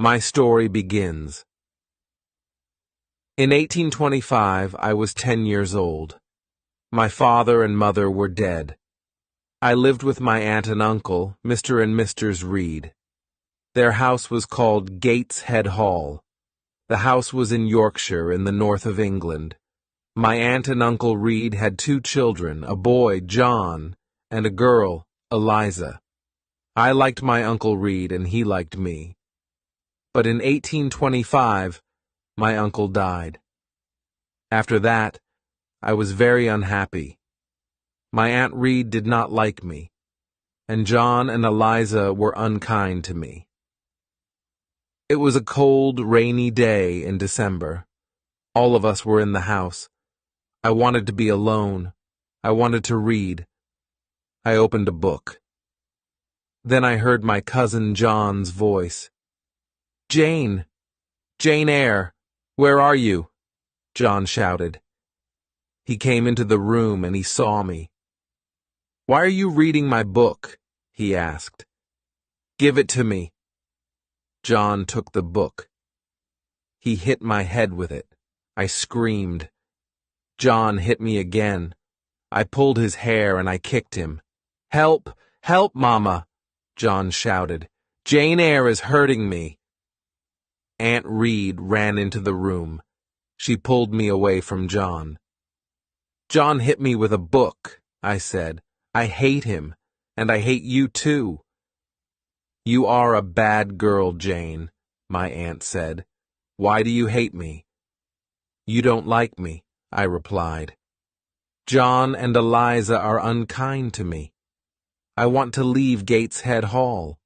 My story begins. In 1825, I was 10 years old. My father and mother were dead. I lived with my aunt and uncle, Mr. and Mrs. Reed. Their house was called Gateshead Hall. The house was in Yorkshire, in the north of England. My aunt and uncle Reed had 2 children, a boy, John, and a girl, Eliza. I liked my uncle Reed, and he liked me. But in 1825, my uncle died. After that, I was very unhappy. My Aunt Reed did not like me, and John and Eliza were unkind to me. It was a cold, rainy day in December. All of us were in the house. I wanted to be alone. I wanted to read. I opened a book. Then I heard my cousin John's voice. "Jane! Jane Eyre! Where are you?" John shouted. He came into the room and he saw me. "Why are you reading my book?" he asked. "Give it to me." John took the book. He hit my head with it. I screamed. John hit me again. I pulled his hair and I kicked him. "Help! Help, Mama!" John shouted. "Jane Eyre is hurting me." Aunt Reed ran into the room. She pulled me away from John. "John hit me with a book," I said. "I hate him, and I hate you too." "You are a bad girl, Jane," my aunt said. "Why do you hate me?" "You don't like me," I replied. "John and Eliza are unkind to me. I want to leave Gateshead Hall."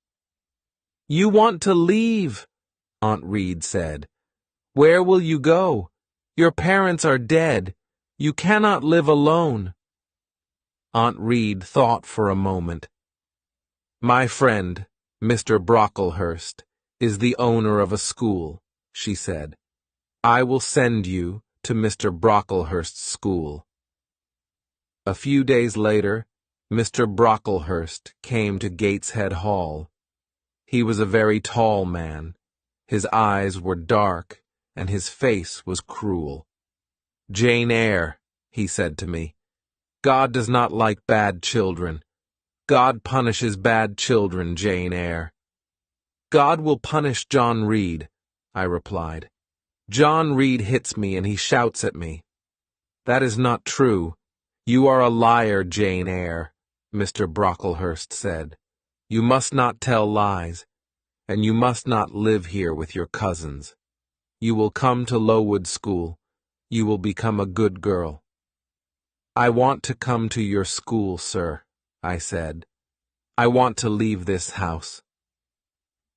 "You want to leave?" Aunt Reed said. "Where will you go? Your parents are dead. You cannot live alone." Aunt Reed thought for a moment. "My friend, Mr. Brocklehurst, is the owner of a school," she said. "I will send you to Mr. Brocklehurst's school." A few days later, Mr. Brocklehurst came to Gateshead Hall. He was a very tall man. His eyes were dark, and his face was cruel. "Jane Eyre," he said to me, "God does not like bad children. God punishes bad children, Jane Eyre." "God will punish John Reed," I replied. "John Reed hits me and he shouts at me." "That is not true. You are a liar, Jane Eyre," Mr. Brocklehurst said. "You must not tell lies, and you must not live here with your cousins. You will come to Lowood School. You will become a good girl." "I want to come to your school, sir," I said. "I want to leave this house."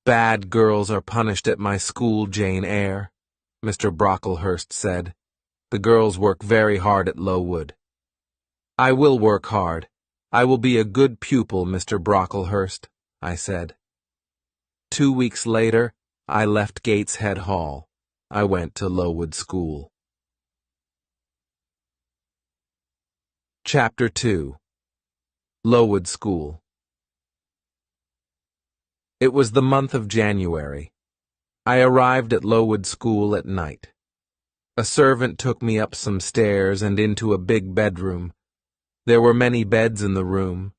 "Bad girls are punished at my school, Jane Eyre," Mr. Brocklehurst said. "The girls work very hard at Lowood." "I will work hard. I will be a good pupil, Mr. Brocklehurst," I said. 2 weeks later, I left Gateshead Hall. I went to Lowood School. Chapter 2. Lowood School. It was the month of January. I arrived at Lowood School at night. A servant took me up some stairs and into a big bedroom. There were many beds in the room.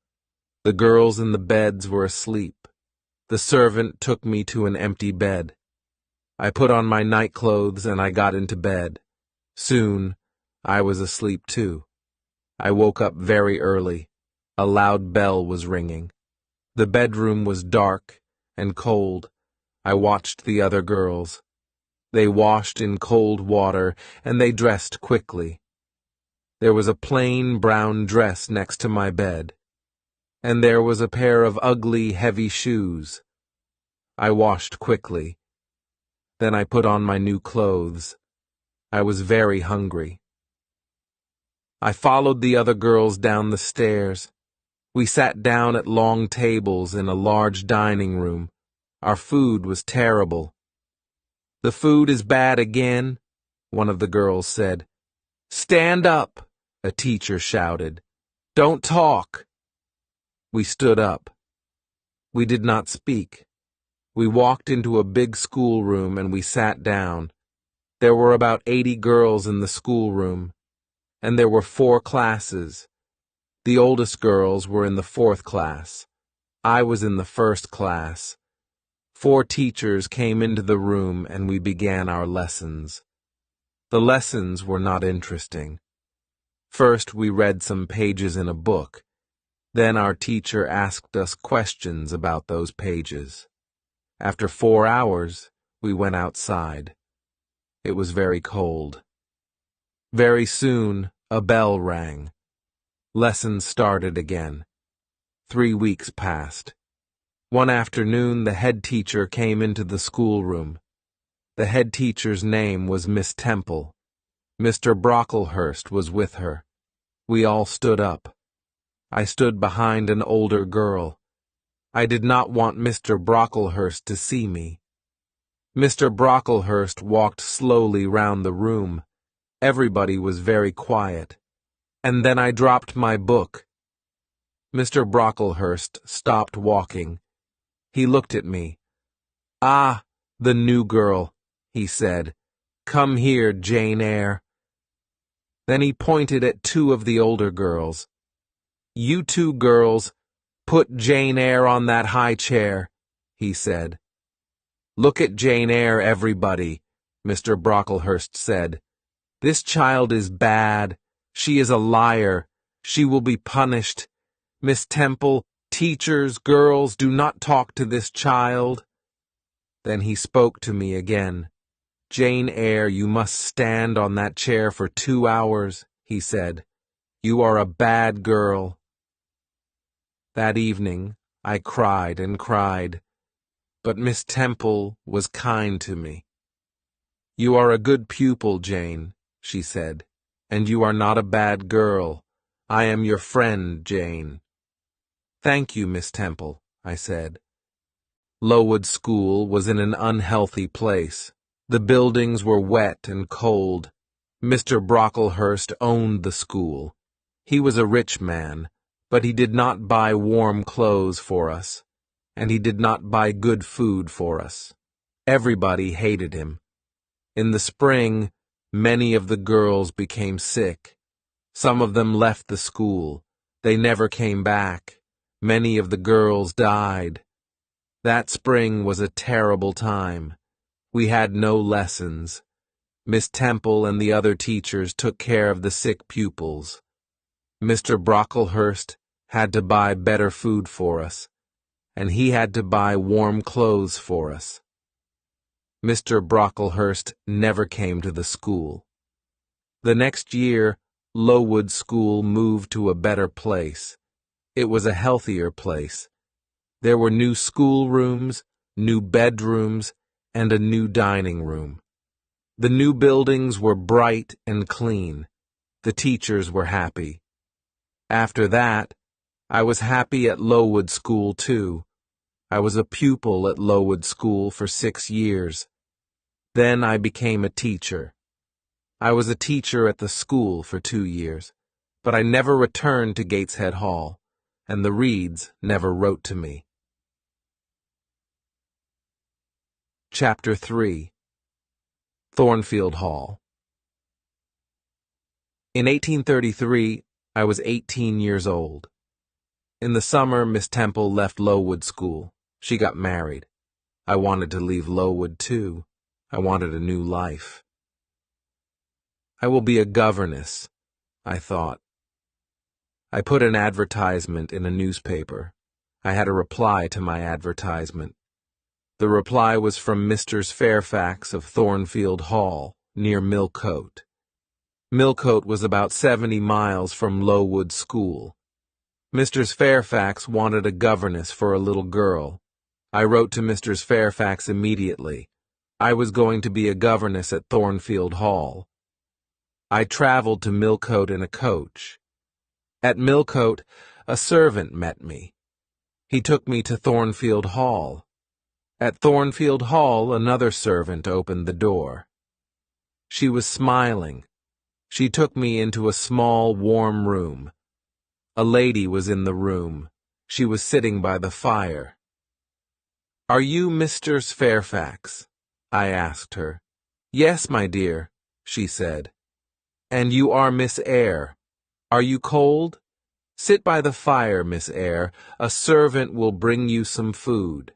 The girls in the beds were asleep. The servant took me to an empty bed. I put on my nightclothes and I got into bed. Soon, I was asleep too. I woke up very early. A loud bell was ringing. The bedroom was dark and cold. I watched the other girls. They washed in cold water and they dressed quickly. There was a plain brown dress next to my bed, and there was a pair of ugly, heavy shoes. I washed quickly. Then I put on my new clothes. I was very hungry. I followed the other girls down the stairs. We sat down at long tables in a large dining room. Our food was terrible. "The food is bad again," one of the girls said. "Stand up," a teacher shouted. "Don't talk." We stood up. We did not speak. We walked into a big schoolroom and we sat down. There were about 80 girls in the schoolroom, and there were 4 classes. The oldest girls were in the 4th class. I was in the 1st class. 4 teachers came into the room and we began our lessons. The lessons were not interesting. First, we read some pages in a book. Then our teacher asked us questions about those pages. After 4 hours, we went outside. It was very cold. Very soon, a bell rang. Lessons started again. 3 weeks passed. One afternoon, the head teacher came into the schoolroom. The head teacher's name was Miss Temple. Mr. Brocklehurst was with her. We all stood up. I stood behind an older girl. I did not want Mr. Brocklehurst to see me. Mr. Brocklehurst walked slowly round the room. Everybody was very quiet. And then I dropped my book. Mr. Brocklehurst stopped walking. He looked at me. "Ah, the new girl," he said. "Come here, Jane Eyre." Then he pointed at 2 of the older girls. "You 2 girls, put Jane Eyre on that high chair," he said. "Look at Jane Eyre, everybody," Mr. Brocklehurst said. "This child is bad. She is a liar. She will be punished. Miss Temple, teachers, girls, do not talk to this child." Then he spoke to me again. "Jane Eyre, you must stand on that chair for 2 hours," he said. "You are a bad girl." That evening, I cried and cried, but Miss Temple was kind to me. "You are a good pupil, Jane," she said, "and you are not a bad girl. I am your friend, Jane." "Thank you, Miss Temple," I said. Lowood School was in an unhealthy place. The buildings were wet and cold. Mr. Brocklehurst owned the school. He was a rich man, but he did not buy warm clothes for us, and he did not buy good food for us. Everybody hated him. In the spring, many of the girls became sick. Some of them left the school. They never came back. Many of the girls died. That spring was a terrible time. We had no lessons. Miss Temple and the other teachers took care of the sick pupils. Mr. Brocklehurst had to buy better food for us, and he had to buy warm clothes for us. Mr. Brocklehurst never came to the school. The next year, Lowood School moved to a better place. It was a healthier place. There were new schoolrooms, new bedrooms, and a new dining room. The new buildings were bright and clean. The teachers were happy. After that, I was happy at Lowood School, too. I was a pupil at Lowood School for 6 years. Then I became a teacher. I was a teacher at the school for 2 years, but I never returned to Gateshead Hall, and the Reeds never wrote to me. Chapter 3. Thornfield Hall. In 1833, I was 18 years old. In the summer, Miss Temple left Lowood School. She got married. I wanted to leave Lowood, too. I wanted a new life. I will be a governess, I thought. I put an advertisement in a newspaper. I had a reply to my advertisement. The reply was from Mr. Fairfax of Thornfield Hall, near Millcote. Millcote was about 70 miles from Lowood School. Mr. Fairfax wanted a governess for a little girl. I wrote to Mr. Fairfax immediately. I was going to be a governess at Thornfield Hall. I traveled to Millcote in a coach. At Millcote, a servant met me. He took me to Thornfield Hall. At Thornfield Hall, another servant opened the door. She was smiling. She took me into a small, warm room. A lady was in the room. She was sitting by the fire. "Are you Mr. Fairfax?" I asked her. "Yes, my dear," she said. "And you are Miss Eyre. Are you cold? Sit by the fire, Miss Eyre. A servant will bring you some food."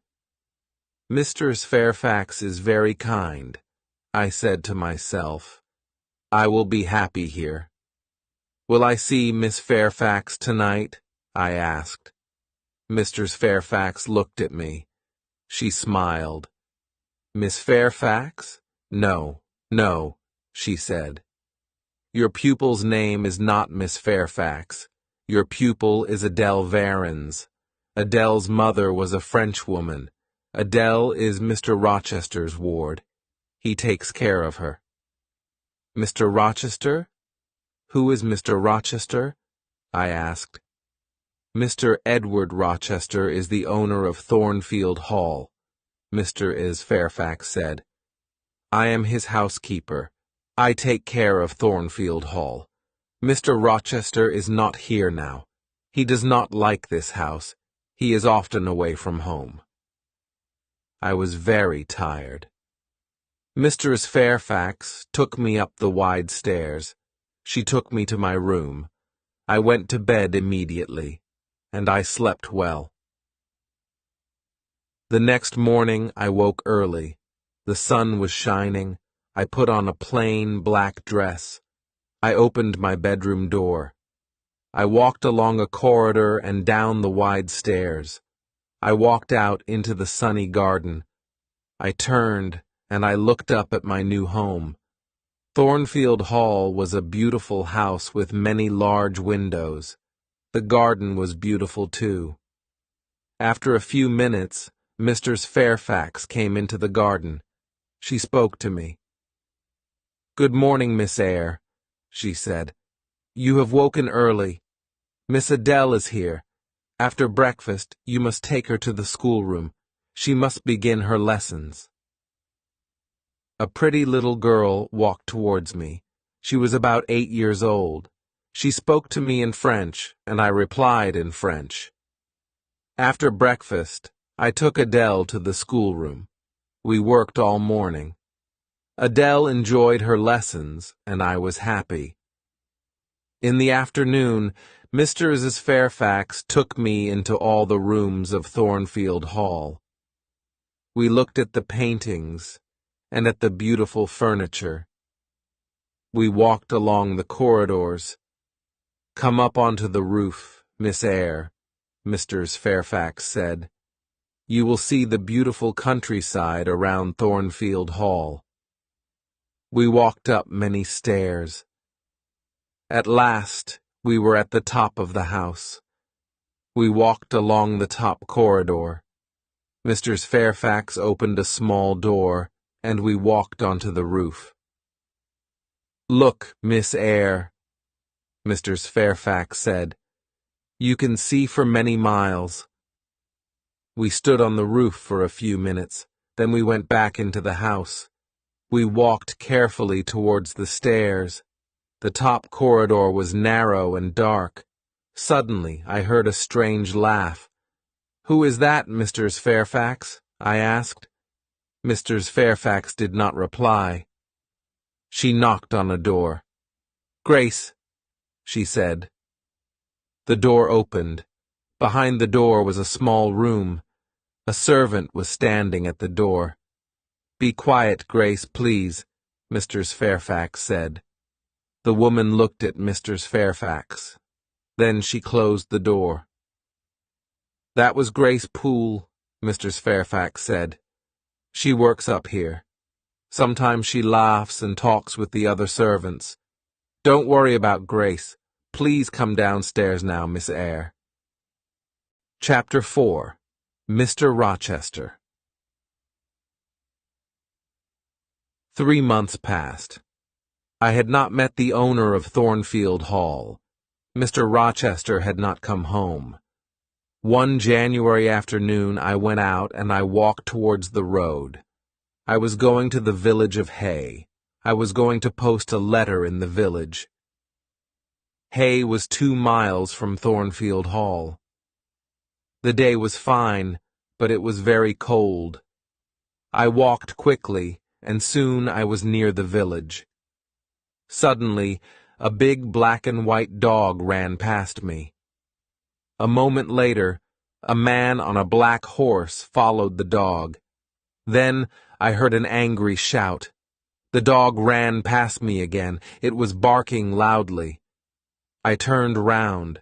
"Mr. Fairfax is very kind," I said to myself. "I will be happy here." "Will I see Miss Fairfax tonight?" I asked. Mr. Fairfax looked at me. She smiled. "Miss Fairfax? No, no," she said. "Your pupil's name is not Miss Fairfax. Your pupil is Adele Varens. Adele's mother was a Frenchwoman. Adele is Mr. Rochester's ward. He takes care of her." "Mr. Rochester? Who is Mr. Rochester?" I asked. "Mr. Edward Rochester is the owner of Thornfield Hall," Mr. Fairfax said. "I am his housekeeper. I take care of Thornfield Hall. Mr. Rochester is not here now. He does not like this house. He is often away from home." I was very tired. Mr. Fairfax took me up the wide stairs. She took me to my room. I went to bed immediately, and I slept well. The next morning I woke early. The sun was shining. I put on a plain black dress. I opened my bedroom door. I walked along a corridor and down the wide stairs. I walked out into the sunny garden. I turned and I looked up at my new home. Thornfield Hall was a beautiful house with many large windows. The garden was beautiful too. After a few minutes, Mr. Fairfax came into the garden. She spoke to me. "Good morning, Miss Eyre," she said. "You have woken early. Miss Adele is here. After breakfast, you must take her to the schoolroom. She must begin her lessons." A pretty little girl walked towards me. She was about 8 years old. She spoke to me in French, and I replied in French. After breakfast, I took Adele to the schoolroom. We worked all morning. Adele enjoyed her lessons, and I was happy. In the afternoon, Mr. Fairfax took me into all the rooms of Thornfield Hall. We looked at the paintings and at the beautiful furniture. We walked along the corridors. "Come up onto the roof, Miss Eyre," Mr. Fairfax said. "You will see the beautiful countryside around Thornfield Hall." We walked up many stairs. At last, we were at the top of the house. We walked along the top corridor. Mr. Fairfax opened a small door, and we walked onto the roof. "Look, Miss Eyre," Mr. Fairfax said. "You can see for many miles." We stood on the roof for a few minutes, then we went back into the house. We walked carefully towards the stairs. The top corridor was narrow and dark. Suddenly, I heard a strange laugh. "Who is that, Mr. Fairfax?" I asked. Mr. Fairfax did not reply. She knocked on a door. "Grace," she said. The door opened. Behind the door was a small room. A servant was standing at the door. "Be quiet, Grace, please," Mr. Fairfax said. The woman looked at Mr. Fairfax. Then she closed the door. "That was Grace Poole," Mr. Fairfax said. "She works up here. Sometimes she laughs and talks with the other servants. Don't worry about Grace. Please come downstairs now, Miss Eyre." Chapter 4. Mr. Rochester. 3 months passed. I had not met the owner of Thornfield Hall. Mr. Rochester had not come home. One January afternoon I went out and I walked towards the road. I was going to the village of Hay. I was going to post a letter in the village. Hay was 2 miles from Thornfield Hall. The day was fine, but it was very cold. I walked quickly, and soon I was near the village. Suddenly, a big black and white dog ran past me. A moment later, a man on a black horse followed the dog. Then I heard an angry shout. The dog ran past me again. It was barking loudly. I turned round.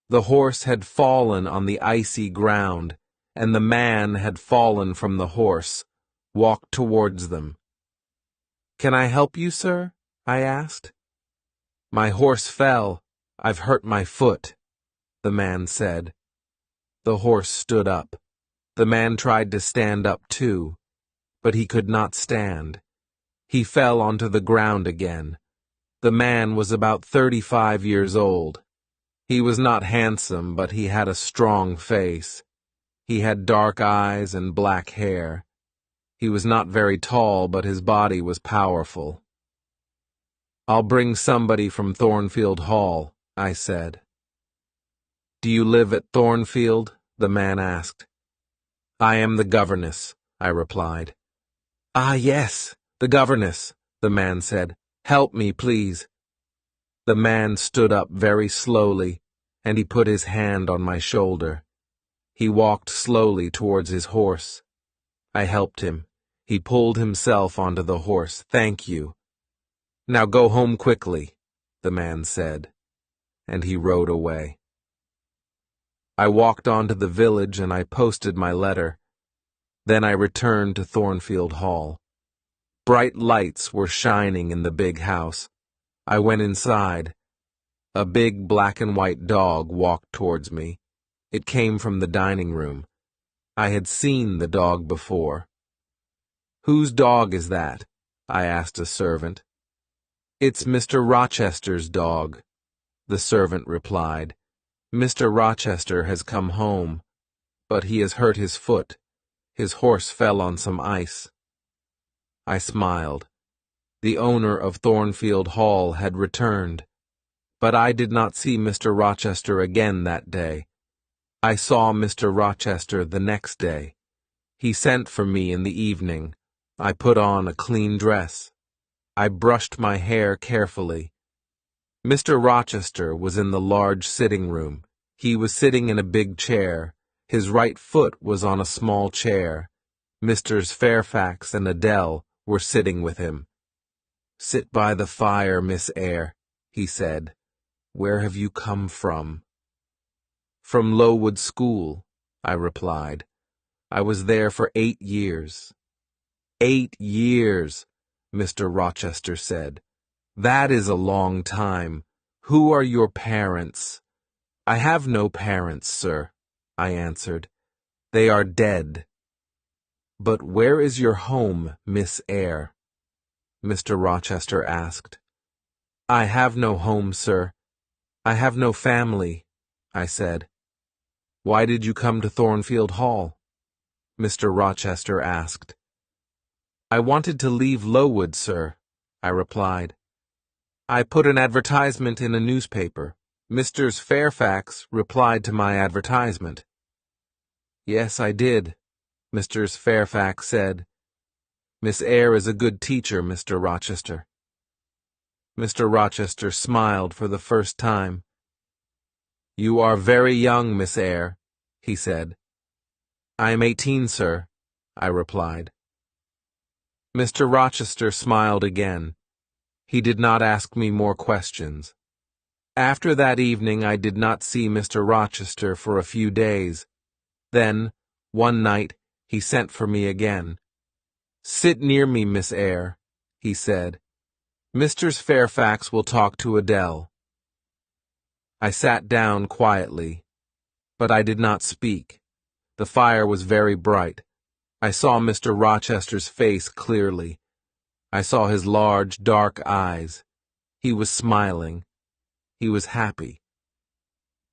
The horse had fallen on the icy ground, and the man had fallen from the horse, walked towards them. "Can I help you, sir?" I asked. "My horse fell. I've hurt my foot," the man said. The horse stood up. The man tried to stand up too, but he could not stand. He fell onto the ground again. The man was about 35 years old. He was not handsome, but he had a strong face. He had dark eyes and black hair. He was not very tall, but his body was powerful. "I'll bring somebody from Thornfield Hall," I said. "Do you live at Thornfield?" the man asked. "I am the governess," I replied. "Ah, yes, the governess," the man said. "Help me, please." The man stood up very slowly, and he put his hand on my shoulder. He walked slowly towards his horse. I helped him. He pulled himself onto the horse. "Thank you." "Now go home quickly," the man said, and he rode away. I walked on to the village and I posted my letter. Then I returned to Thornfield Hall. Bright lights were shining in the big house. I went inside. A big black and white dog walked towards me. It came from the dining room. I had seen the dog before. "Whose dog is that?" I asked a servant. "It's Mr. Rochester's dog," the servant replied. "Mr. Rochester has come home, but he has hurt his foot. His horse fell on some ice." I smiled. The owner of Thornfield Hall had returned, but I did not see Mr. Rochester again that day. I saw Mr. Rochester the next day. He sent for me in the evening. I put on a clean dress. I brushed my hair carefully. Mr. Rochester was in the large sitting room. He was sitting in a big chair. His right foot was on a small chair. Messrs. Fairfax and Adele were sitting with him. "Sit by the fire, Miss Eyre," he said. "Where have you come from?" "From Lowood School," I replied. "I was there for 8 years." "8 years," Mr. Rochester said. "That is a long time. Who are your parents?" "I have no parents, sir," I answered. "They are dead." "But where is your home, Miss Eyre?" Mr. Rochester asked. "I have no home, sir. I have no family," I said. "Why did you come to Thornfield Hall?" Mr. Rochester asked. "I wanted to leave Lowood, sir," I replied. "I put an advertisement in a newspaper. Messrs. Fairfax replied to my advertisement." "Yes, I did," Messrs. Fairfax said. "Miss Eyre is a good teacher, Mr. Rochester." Mr. Rochester smiled for the first time. "You are very young, Miss Eyre," he said. "I am 18, sir," I replied. Mr. Rochester smiled again. He did not ask me more questions. After that evening I did not see Mr. Rochester for a few days. Then, one night, he sent for me again. "Sit near me, Miss Eyre," he said. "Mr. Fairfax will talk to Adele." I sat down quietly, but I did not speak. The fire was very bright. I saw Mr. Rochester's face clearly. I saw his large, dark eyes. He was smiling. He was happy.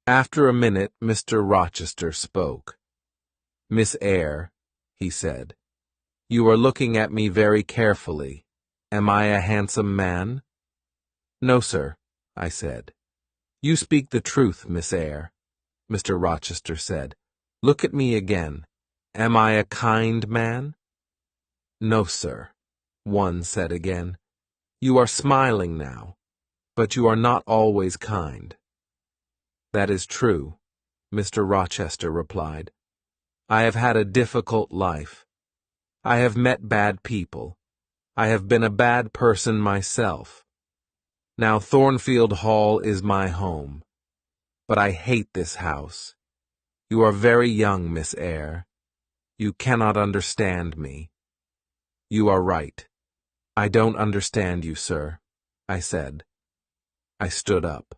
After a minute, Mr. Rochester spoke. "Miss Eyre," he said, "you are looking at me very carefully. Am I a handsome man?" "No, sir," I said. "You speak the truth, Miss Eyre," Mr. Rochester said. "Look at me again. Am I a kind man? No, sir, one said again. You are smiling now, but you are not always kind. That is true, Mr. Rochester replied. I have had a difficult life. I have met bad people. I have been a bad person myself. Now Thornfield Hall is my home. But I hate this house. You are very young, Miss Eyre. You cannot understand me. You are right. I don't understand you, sir, I said. I stood up.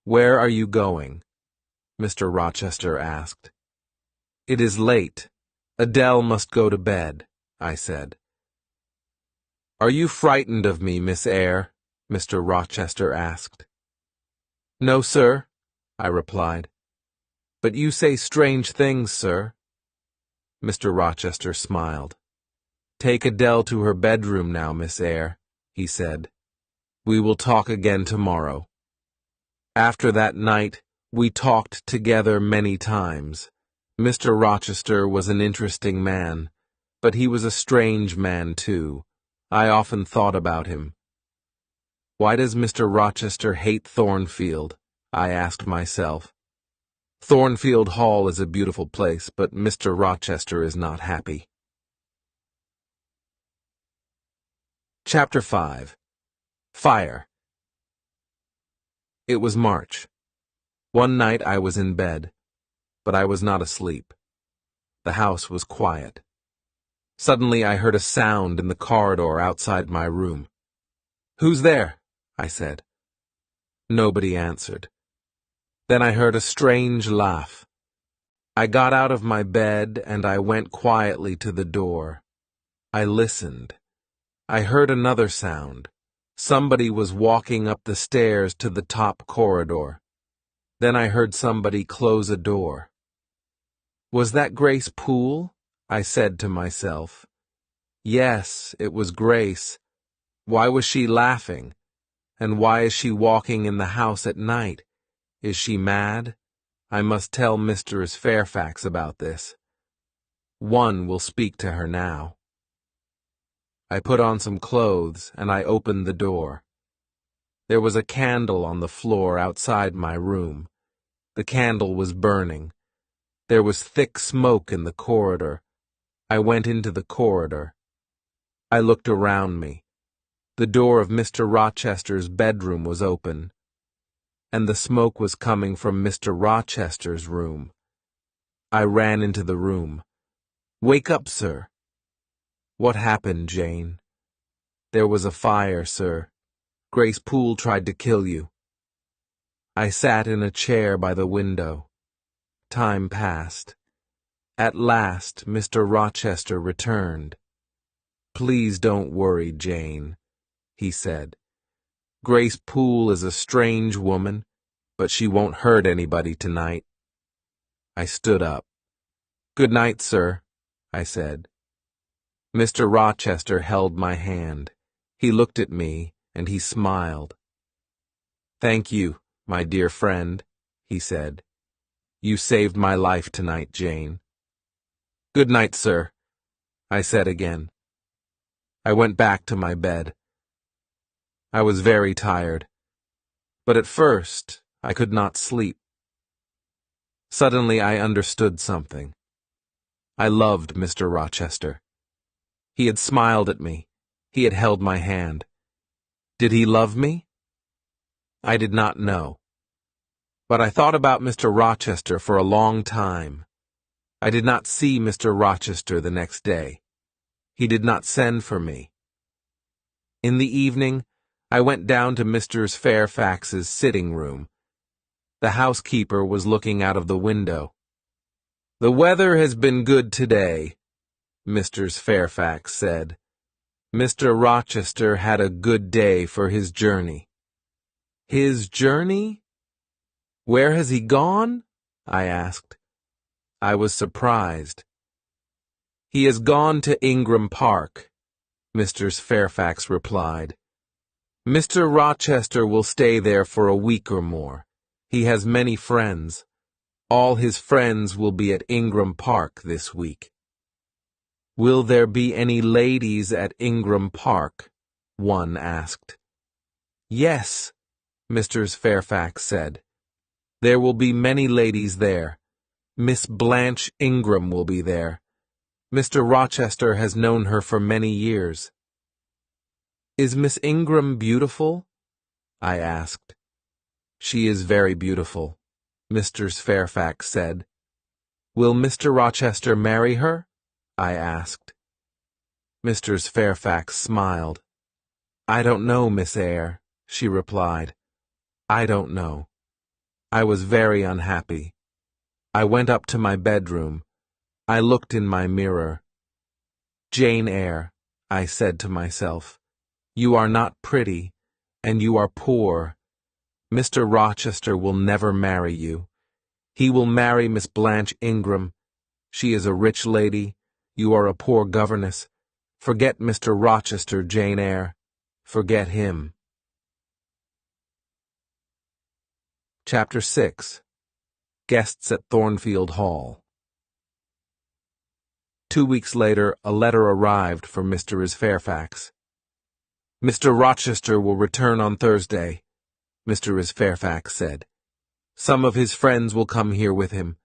Where are you going? Mr. Rochester asked. It is late. Adele must go to bed, I said. Are you frightened of me, Miss Eyre? Mr. Rochester asked. No, sir, I replied. But you say strange things, sir. Mr. Rochester smiled. Take Adele to her bedroom now, Miss Eyre, he said. We will talk again tomorrow. After that night, we talked together many times. Mr. Rochester was an interesting man, but he was a strange man, too. I often thought about him. Why does Mr. Rochester hate Thornfield? I asked myself. Thornfield Hall is a beautiful place, but Mr. Rochester is not happy. Chapter 5. Fire. It was March. One night I was in bed, but I was not asleep. The house was quiet. Suddenly I heard a sound in the corridor outside my room. Who's there? I said. Nobody answered. Then I heard a strange laugh. I got out of my bed and I went quietly to the door. I listened. I heard another sound. Somebody was walking up the stairs to the top corridor. Then I heard somebody close a door. Was that Grace Poole? I said to myself. Yes, it was Grace. Why was she laughing? And why is she walking in the house at night? Is she mad? I must tell Mistress Fairfax about this. One will speak to her now. I put on some clothes and I opened the door. There was a candle on the floor outside my room. The candle was burning. There was thick smoke in the corridor. I went into the corridor. I looked around me. The door of Mr. Rochester's bedroom was open, and the smoke was coming from Mr. Rochester's room. I ran into the room. Wake up, sir. What happened, Jane? There was a fire, sir. Grace Poole tried to kill you. I sat in a chair by the window. Time passed. At last, Mr. Rochester returned. Please don't worry, Jane, he said. Grace Poole is a strange woman, but she won't hurt anybody tonight. I stood up. Good night, sir, I said. Mr. Rochester held my hand. He looked at me, and he smiled. Thank you, my dear friend, he said. You saved my life tonight, Jane. Good night, sir, I said again. I went back to my bed. I was very tired, but at first I could not sleep. Suddenly I understood something. I loved Mr. Rochester. He had smiled at me. He had held my hand. Did he love me? I did not know. But I thought about Mr. Rochester for a long time. I did not see Mr. Rochester the next day. He did not send for me. In the evening, I went down to Mrs. Fairfax's sitting room. The housekeeper was looking out of the window. The weather has been good today, Mrs. Fairfax said. Mr. Rochester had a good day for his journey. His journey? Where has he gone? I asked. I was surprised. He has gone to Ingram Park, Mrs. Fairfax replied. Mr. Rochester will stay there for a week or more. He has many friends. All his friends will be at Ingram Park this week. Will there be any ladies at Ingram Park? One asked. Yes, Mr. Fairfax said. There will be many ladies there. Miss Blanche Ingram will be there. Mr. Rochester has known her for many years. Is Miss Ingram beautiful? I asked. She is very beautiful, Mr. Fairfax said. Will Mr. Rochester marry her? I asked. Mr. Fairfax smiled. I don't know, Miss Eyre, she replied. I don't know. I was very unhappy. I went up to my bedroom. I looked in my mirror. Jane Eyre, I said to myself, you are not pretty, and you are poor. Mr. Rochester will never marry you. He will marry Miss Blanche Ingram. She is a rich lady. You are a poor governess. Forget Mr. Rochester, Jane Eyre. Forget him. Chapter 6. Guests at Thornfield Hall. 2 weeks later, a letter arrived for Mr. Fairfax. Mr. Rochester will return on Thursday, Mr. Fairfax said. Some of his friends will come here with him.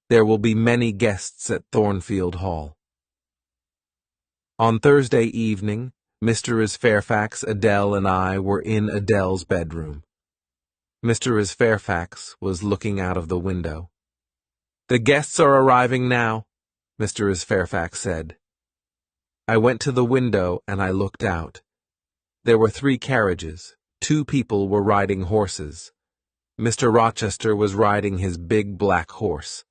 There will be many guests at Thornfield Hall. On Thursday evening, Mr. Fairfax, Adele, and I were in Adele's bedroom. Mr. Fairfax was looking out of the window. The guests are arriving now, Mr. Fairfax said. I went to the window and I looked out. There were 3 carriages. 2 people were riding horses. Mr. Rochester was riding his big black horse.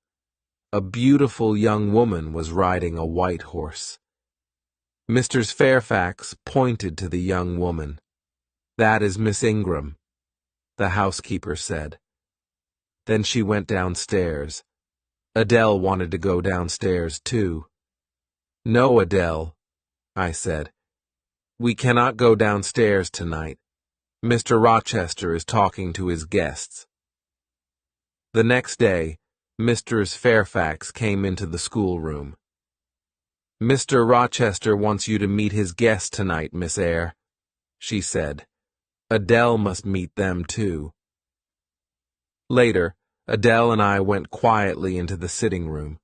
A beautiful young woman was riding a white horse. Mr. Fairfax pointed to the young woman. That is Miss Ingram, the housekeeper said. Then she went downstairs. Adele wanted to go downstairs too. No, Adele, I said. We cannot go downstairs tonight. Mr. Rochester is talking to his guests. The next day, Mr. Fairfax came into the schoolroom. Mr. Rochester wants you to meet his guests tonight, Miss Eyre, she said. Adele must meet them too. Later, Adele and I went quietly into the sitting room,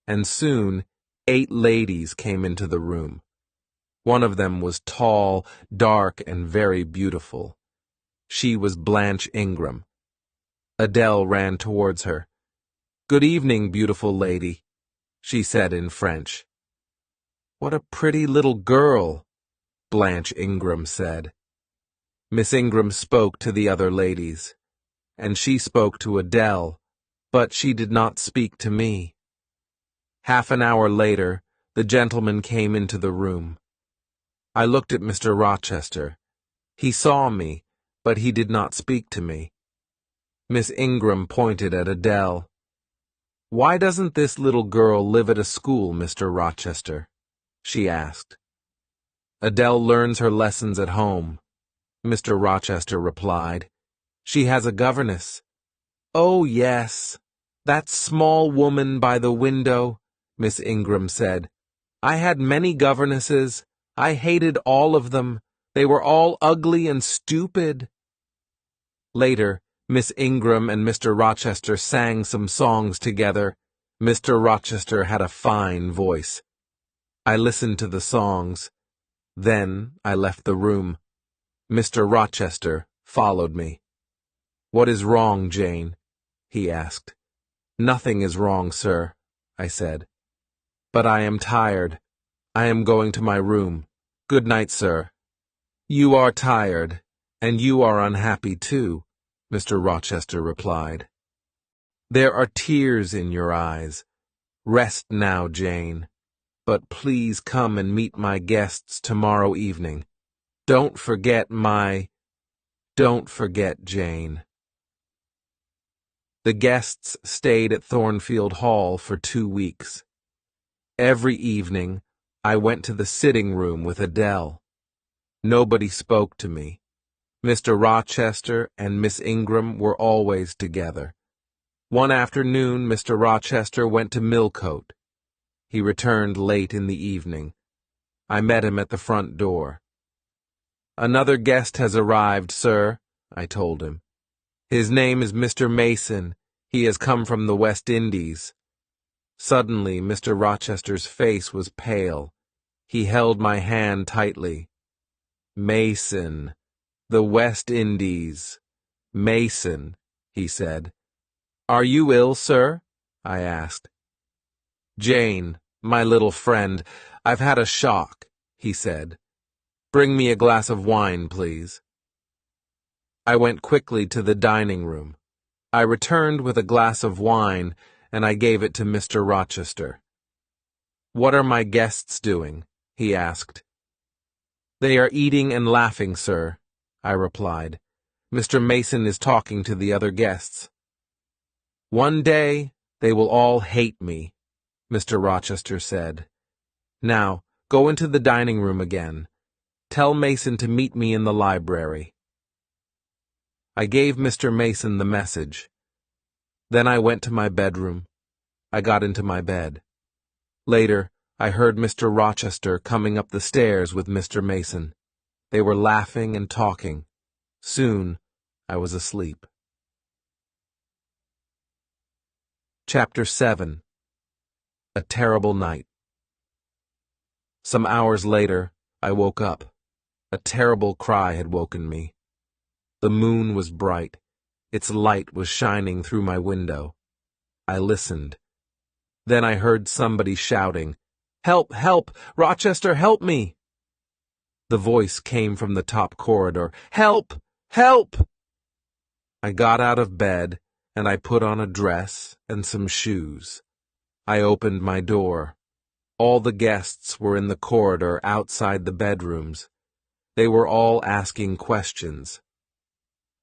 and soon 8 ladies came into the room. One of them was tall, dark, and very beautiful. She was Blanche Ingram. Adele ran towards her. Good evening, beautiful lady, she said in French. What a pretty little girl, Blanche Ingram said. Miss Ingram spoke to the other ladies, and she spoke to Adele, but she did not speak to me. Half an hour later, the gentleman came into the room. I looked at Mr. Rochester. He saw me, but he did not speak to me. Miss Ingram pointed at Adele. Why doesn't this little girl live at a school, Mr. Rochester? She asked. Adele learns her lessons at home, Mr. Rochester replied. She has a governess. Oh, yes, that small woman by the window, Miss Ingram said. I had many governesses. I hated all of them. They were all ugly and stupid. Later, Miss Ingram and Mr. Rochester sang some songs together. Mr. Rochester had a fine voice. I listened to the songs. Then I left the room. Mr. Rochester followed me. What is wrong, Jane? He asked. Nothing is wrong, sir, I said. But I am tired. I am going to my room. Good night, sir. You are tired, and you are unhappy too, Mr. Rochester replied. There are tears in your eyes. Rest now, Jane. But please come and meet my guests tomorrow evening. Don't forget Jane. The guests stayed at Thornfield Hall for 2 weeks. Every evening, I went to the sitting room with Adele. Nobody spoke to me. Mr. Rochester and Miss Ingram were always together. One afternoon, Mr. Rochester went to Millcote. He returned late in the evening. I met him at the front door. "Another guest has arrived, sir," I told him. "His name is Mr. Mason. He has come from the West Indies." Suddenly, Mr. Rochester's face was pale. He held my hand tightly. "Mason, the West Indies. Mason," he said. "Are you ill, sir?" I asked. "Jane, my little friend, I've had a shock," he said. "Bring me a glass of wine, please." I went quickly to the dining room. I returned with a glass of wine, and I gave it to Mr. Rochester. "What are my guests doing?" he asked. "They are eating and laughing, sir," I replied. "Mr. Mason is talking to the other guests." "One day they will all hate me," Mr. Rochester said. "Now, go into the dining room again. Tell Mason to meet me in the library." I gave Mr. Mason the message. Then I went to my bedroom. I got into my bed. Later, I heard Mr. Rochester coming up the stairs with Mr. Mason. They were laughing and talking. Soon, I was asleep. Chapter 7. A Terrible Night. Some hours later, I woke up. A terrible cry had woken me. The moon was bright. Its light was shining through my window. I listened. Then I heard somebody shouting, "Help! Help! Rochester, help me!" The voice came from the top corridor. "Help! Help!" I got out of bed, and I put on a dress and some shoes. I opened my door. All the guests were in the corridor outside the bedrooms. They were all asking questions.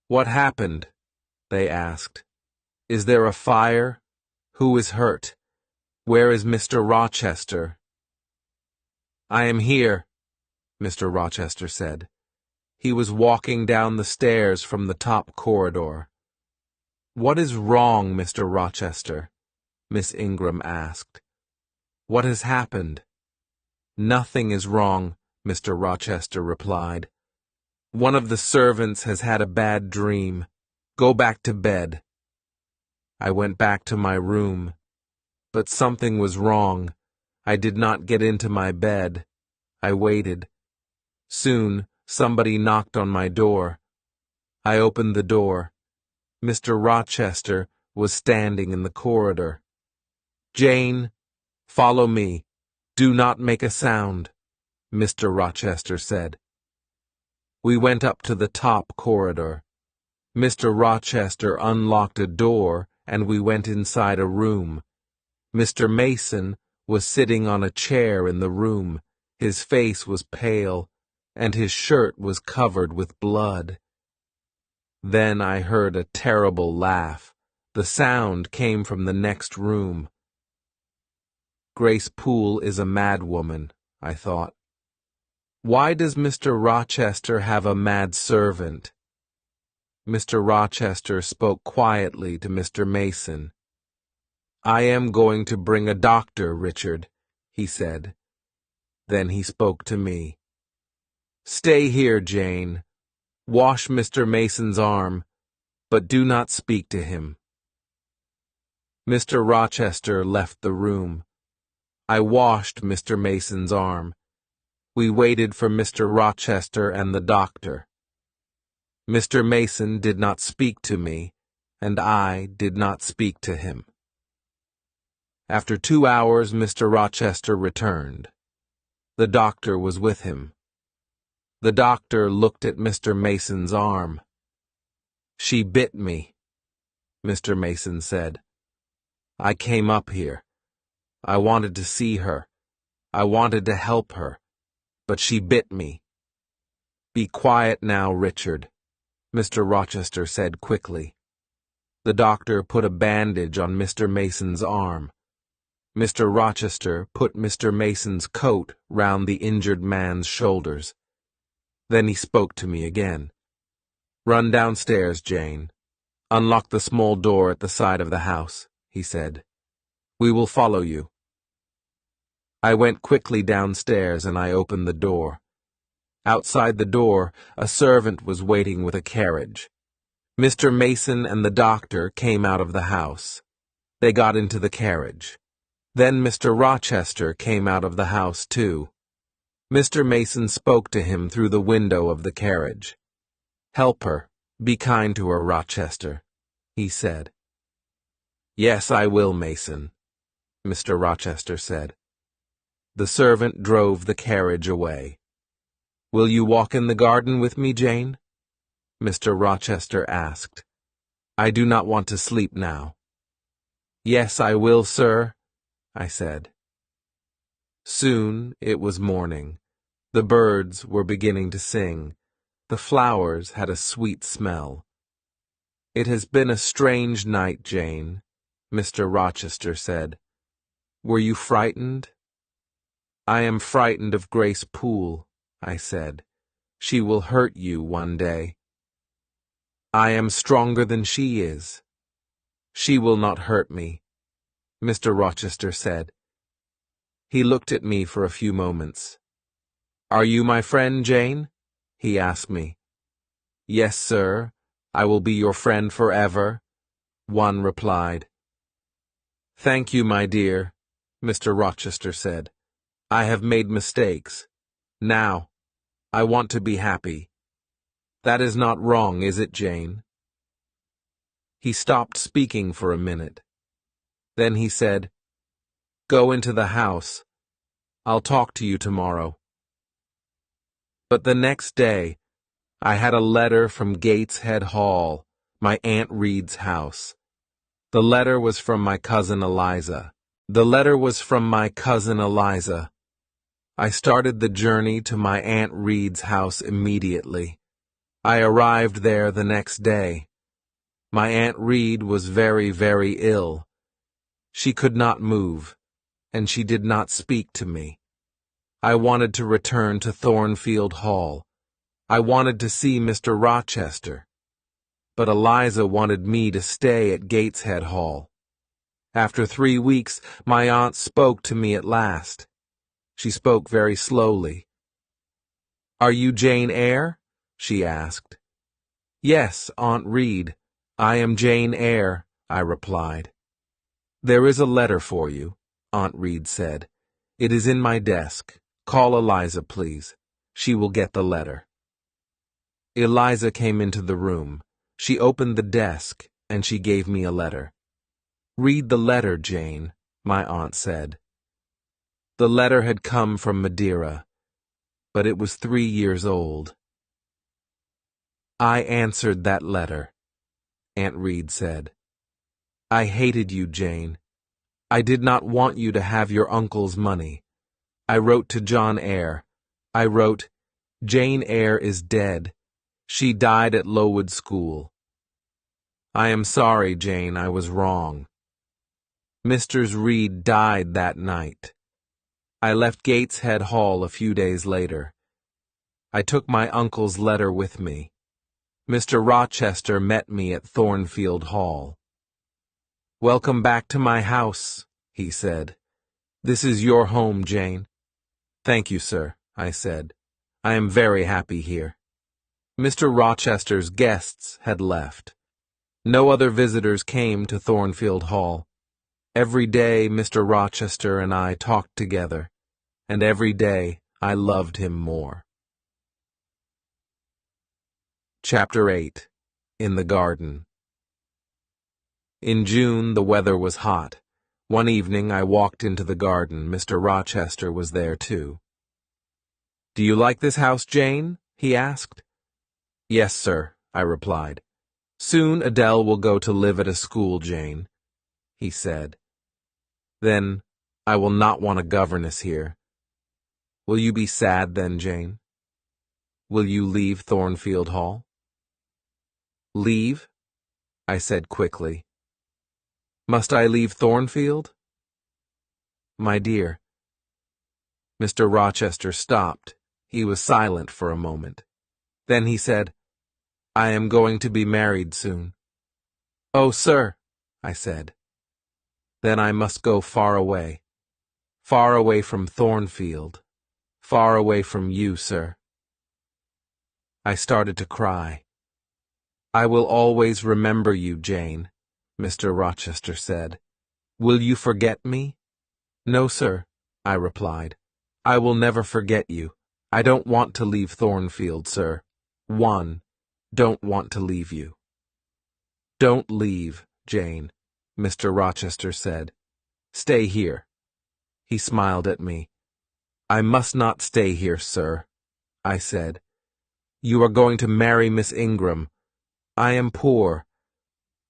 "What happened?" they asked. "Is there a fire? Who is hurt? Where is Mr. Rochester?" "I am here," Mr. Rochester said. He was walking down the stairs from the top corridor. "What is wrong, Mr. Rochester?" Miss Ingram asked. "What has happened?" "Nothing is wrong," Mr. Rochester replied. "One of the servants has had a bad dream. Go back to bed." I went back to my room. But something was wrong. I did not get into my bed. I waited. Soon, somebody knocked on my door. I opened the door. Mr. Rochester was standing in the corridor. "Jane, follow me. Do not make a sound," Mr. Rochester said. We went up to the top corridor. Mr. Rochester unlocked a door, and we went inside a room. Mr. Mason was sitting on a chair in the room. His face was pale, and his shirt was covered with blood. Then I heard a terrible laugh. The sound came from the next room. Grace Poole is a madwoman, I thought. Why does Mr. Rochester have a mad servant? Mr. Rochester spoke quietly to Mr. Mason. "I am going to bring a doctor, Richard," he said. Then he spoke to me. "Stay here, Jane. Wash Mr. Mason's arm, but do not speak to him." Mr. Rochester left the room. I washed Mr. Mason's arm. We waited for Mr. Rochester and the doctor. Mr. Mason did not speak to me, and I did not speak to him. After 2 hours, Mr. Rochester returned. The doctor was with him. The doctor looked at Mr. Mason's arm. "She bit me," Mr. Mason said. "I came up here. I wanted to see her. I wanted to help her. But she bit me." "Be quiet now, Richard," Mr. Rochester said quickly. The doctor put a bandage on Mr. Mason's arm. Mr. Rochester put Mr. Mason's coat round the injured man's shoulders. Then he spoke to me again. "Run downstairs, Jane. Unlock the small door at the side of the house, he said. We will follow you. I went quickly downstairs and I opened the door. Outside the door, a servant was waiting with a carriage. Mr. Mason and the doctor came out of the house. They got into the carriage. Then Mr. Rochester came out of the house too. Mr. Mason spoke to him through the window of the carriage. Help her. Be kind to her, Rochester, he said. Yes, I will, Mason, Mr. Rochester said. The servant drove the carriage away. Will you walk in the garden with me, Jane? Mr. Rochester asked. I do not want to sleep now. Yes, I will, sir, I said. Soon it was morning. The birds were beginning to sing. The flowers had a sweet smell. It has been a strange night, Jane, Mr. Rochester said. Were you frightened? I am frightened of Grace Poole, I said. She will hurt you one day. I am stronger than she is. She will not hurt me, Mr. Rochester said. He looked at me for a few moments. Are you my friend, Jane? He asked me. Yes, sir. I will be your friend forever, one replied. Thank you, my dear, Mr. Rochester said. I have made mistakes. Now, I want to be happy. That is not wrong, is it, Jane? He stopped speaking for a minute. Then he said, Go into the house. I'll talk to you tomorrow. But the next day, I had a letter from Gateshead Hall, my Aunt Reed's house. The letter was from my cousin Eliza. I started the journey to my Aunt Reed's house immediately. I arrived there the next day. My Aunt Reed was very, very ill. She could not move, and she did not speak to me. I wanted to return to Thornfield Hall. I wanted to see Mr. Rochester. But Eliza wanted me to stay at Gateshead Hall. After 3 weeks, my aunt spoke to me at last. She spoke very slowly. Are you Jane Eyre? She asked. Yes, Aunt Reed. I am Jane Eyre, I replied. There is a letter for you, Aunt Reed said. It is in my desk. Call Eliza, please. She will get the letter. Eliza came into the room. She opened the desk, and she gave me a letter. Read the letter, Jane, my aunt said. The letter had come from Madeira, but it was 3 years old. I answered that letter, Aunt Reed said. I hated you, Jane. I did not want you to have your uncle's money. I wrote to John Eyre. I wrote, Jane Eyre is dead. She died at Lowood School. I am sorry, Jane, I was wrong. Mr. Reed died that night. I left Gateshead Hall a few days later. I took my uncle's letter with me. Mr. Rochester met me at Thornfield Hall. Welcome back to my house, he said. This is your home, Jane. Thank you, sir, I said. I am very happy here. Mr. Rochester's guests had left. No other visitors came to Thornfield Hall. Every day Mr. Rochester and I talked together, and every day I loved him more. Chapter 8. In the Garden. In June the weather was hot. One evening I walked into the garden. Mr. Rochester was there too. Do you like this house, Jane? He asked. Yes, sir, I replied. Soon Adele will go to live at a school, Jane, he said. Then I will not want a governess here. Will you be sad then, Jane? Will you leave Thornfield Hall? Leave? I said quickly. Must I leave Thornfield? My dear. Mr. Rochester stopped. He was silent for a moment. Then he said, I am going to be married soon. "Oh, sir," I said. "Then I must go far away from Thornfield, far away from you, sir." I started to cry. "I will always remember you, Jane," Mr. Rochester said. "Will you forget me?" "No, sir," I replied. "I will never forget you. I don't want to leave Thornfield, sir. Don't want to leave you." "Don't leave, Jane," Mr. Rochester said. "Stay here." He smiled at me. "I must not stay here, sir," I said. "You are going to marry Miss Ingram. I am poor.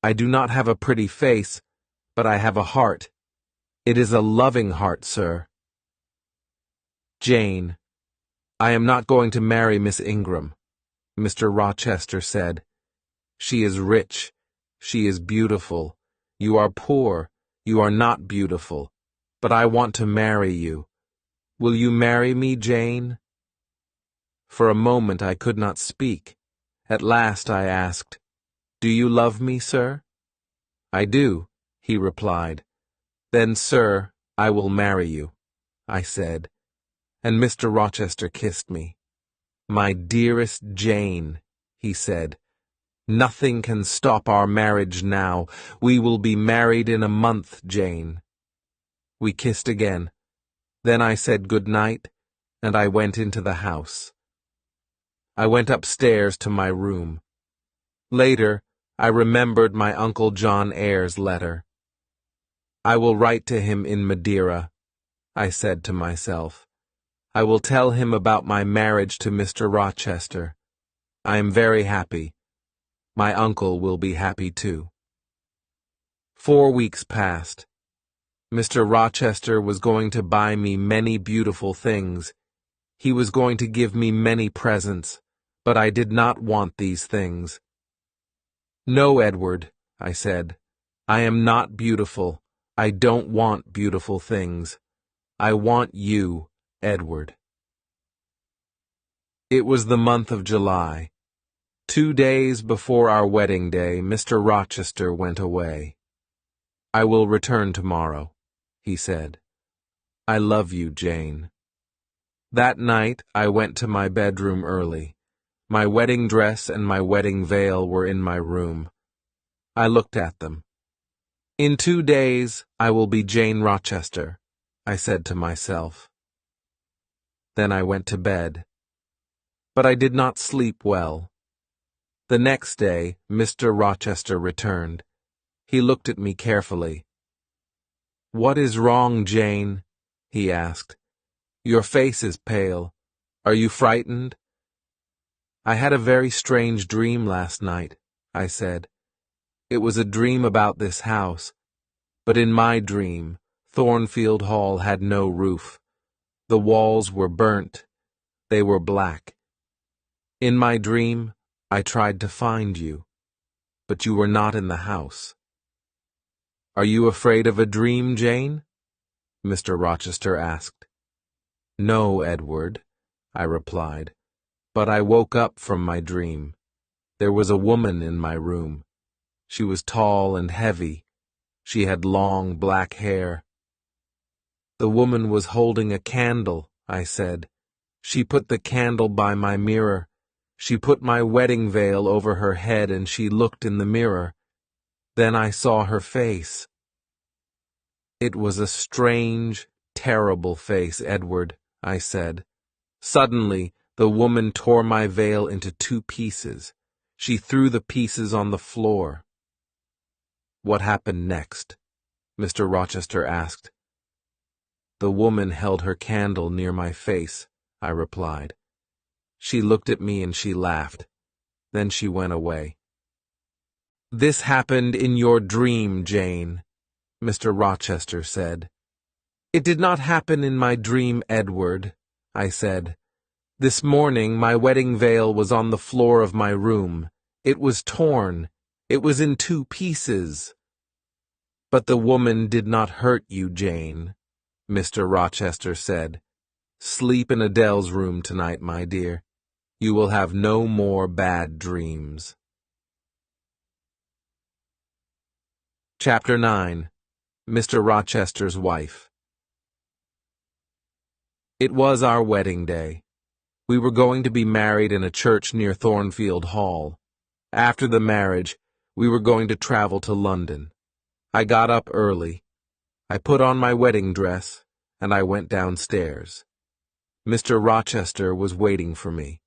I do not have a pretty face, but I have a heart. It is a loving heart, sir." "Jane, I am not going to marry Miss Ingram," Mr. Rochester said. "She is rich. She is beautiful. You are poor. You are not beautiful. But I want to marry you. Will you marry me, Jane?" For a moment I could not speak. At last I asked, "Do you love me, sir?" "I do," he replied. "Then, sir, I will marry you," I said, and Mr. Rochester kissed me. "My dearest Jane," he said, "nothing can stop our marriage now. We will be married in a month, Jane." We kissed again. Then I said good night, and I went into the house. I went upstairs to my room. Later, I remembered my Uncle John Eyre's letter. "I will write to him in Madeira," I said to myself. "I will tell him about my marriage to Mr. Rochester. I am very happy. My uncle will be happy too." 4 weeks passed. Mr. Rochester was going to buy me many beautiful things. He was going to give me many presents, but I did not want these things. "No, Edward," I said. "I am not beautiful. I don't want beautiful things. I want you, Edward." It was the month of July. 2 days before our wedding day, Mr. Rochester went away. "I will return tomorrow," he said. "I love you, Jane." That night I went to my bedroom early. My wedding dress and my wedding veil were in my room. I looked at them. "In 2 days I will be Jane Rochester," I said to myself. Then I went to bed. But I did not sleep well. The next day Mr. Rochester returned. He looked at me carefully. "What is wrong, Jane?" he asked. "Your face is pale. Are you frightened?" "I had a very strange dream last night," I said. "It was a dream about this house. But in my dream, Thornfield Hall had no roof. The walls were burnt. They were black. In my dream, I tried to find you, but you were not in the house." "Are you afraid of a dream, Jane?" Mr. Rochester asked. "No, Edward," I replied. "But I woke up from my dream. There was a woman in my room. She was tall and heavy. She had long black hair." "The woman was holding a candle," I said. "She put the candle by my mirror. She put my wedding veil over her head and she looked in the mirror. Then I saw her face." "It was a strange, terrible face, Edward," I said. "Suddenly, the woman tore my veil into 2 pieces. She threw the pieces on the floor." "What happened next?" Mr. Rochester asked. "The woman held her candle near my face," I replied. "She looked at me and she laughed. Then she went away." "This happened in your dream, Jane," Mr. Rochester said. "It did not happen in my dream, Edward," I said. "This morning my wedding veil was on the floor of my room. It was torn. It was in 2 pieces." "But the woman did not hurt you, Jane," Mr. Rochester said. "Sleep in Adele's room tonight, my dear. You will have no more bad dreams." Chapter 9. Mr. Rochester's Wife. It was our wedding day. We were going to be married in a church near Thornfield Hall. After the marriage, we were going to travel to London. I got up early. I put on my wedding dress, and I went downstairs. Mr. Rochester was waiting for me.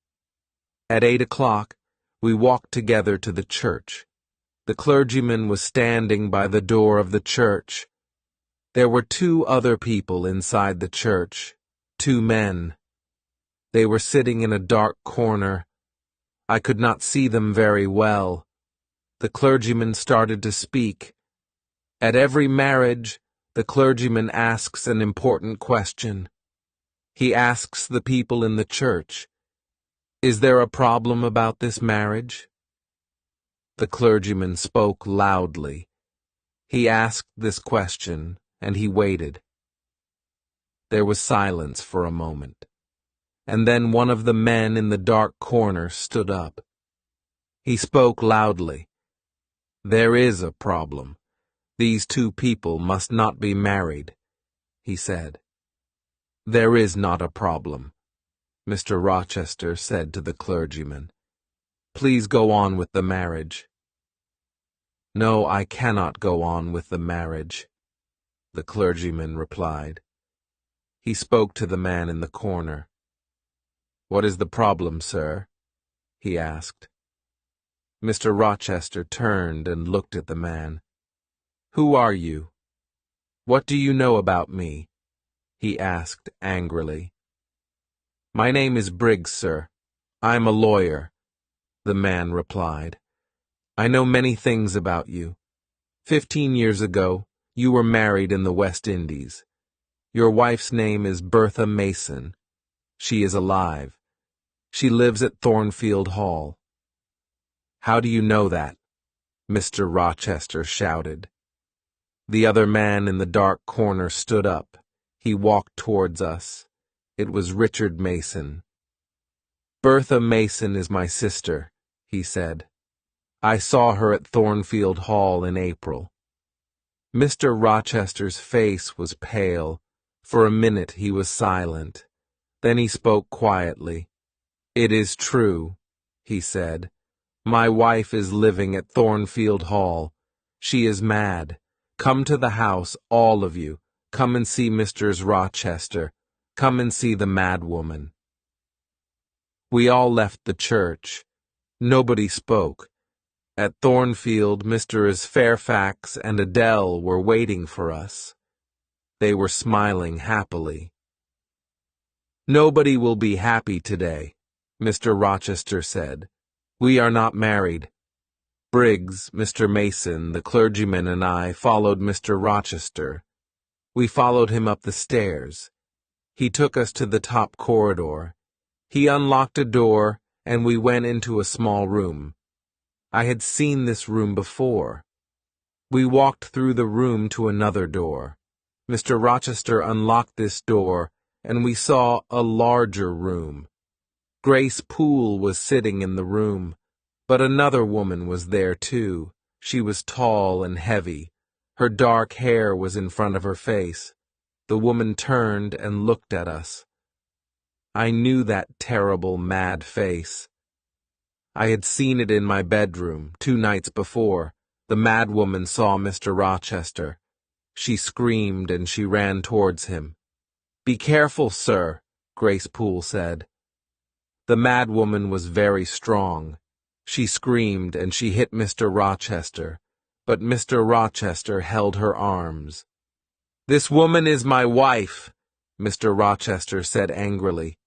At 8 o'clock, we walked together to the church. The clergyman was standing by the door of the church. There were 2 other people inside the church, 2 men. They were sitting in a dark corner. I could not see them very well. The clergyman started to speak. At every marriage, the clergyman asks an important question. He asks the people in the church, "Is there a problem about this marriage?" The clergyman spoke loudly. He asked this question, and he waited. There was silence for a moment, and then one of the men in the dark corner stood up. He spoke loudly. "There is a problem. These 2 people must not be married," he said. "There is not a problem," Mr. Rochester said to the clergyman. "Please go on with the marriage." "No, I cannot go on with the marriage," the clergyman replied. He spoke to the man in the corner. "What is the problem, sir?" he asked. Mr. Rochester turned and looked at the man. "Who are you? What do you know about me?" he asked angrily. "My name is Briggs, sir. I'm a lawyer," the man replied. "I know many things about you. 15 years ago, you were married in the West Indies. Your wife's name is Bertha Mason. She is alive. She lives at Thornfield Hall." "How do you know that?" Mr. Rochester shouted. The other man in the dark corner stood up. He walked towards us. It was Richard Mason. "Bertha Mason is my sister," he said. "I saw her at Thornfield Hall in April." Mr. Rochester's face was pale. For a minute he was silent. Then he spoke quietly. "It is true," he said. "My wife is living at Thornfield Hall. She is mad. Come to the house, all of you. Come and see Mr. Rochester. Come and see the mad woman." We all left the church. Nobody spoke. At Thornfield, Mrs. Fairfax and Adele were waiting for us. They were smiling happily. "Nobody will be happy today," Mr. Rochester said. "We are not married." Briggs, Mr. Mason, the clergyman, and I followed Mr. Rochester. We followed him up the stairs. He took us to the top corridor. He unlocked a door, and we went into a small room. I had seen this room before. We walked through the room to another door. Mr. Rochester unlocked this door, and we saw a larger room. Grace Poole was sitting in the room. But another woman was there, too. She was tall and heavy. Her dark hair was in front of her face. The woman turned and looked at us. I knew that terrible, mad face. I had seen it in my bedroom 2 nights before. The mad woman saw Mr. Rochester. She screamed and she ran towards him. "Be careful, sir," Grace Poole said. The mad woman was very strong. She screamed and she hit Mr. Rochester, but Mr. Rochester held her arms. "This woman is my wife," Mr. Rochester said angrily.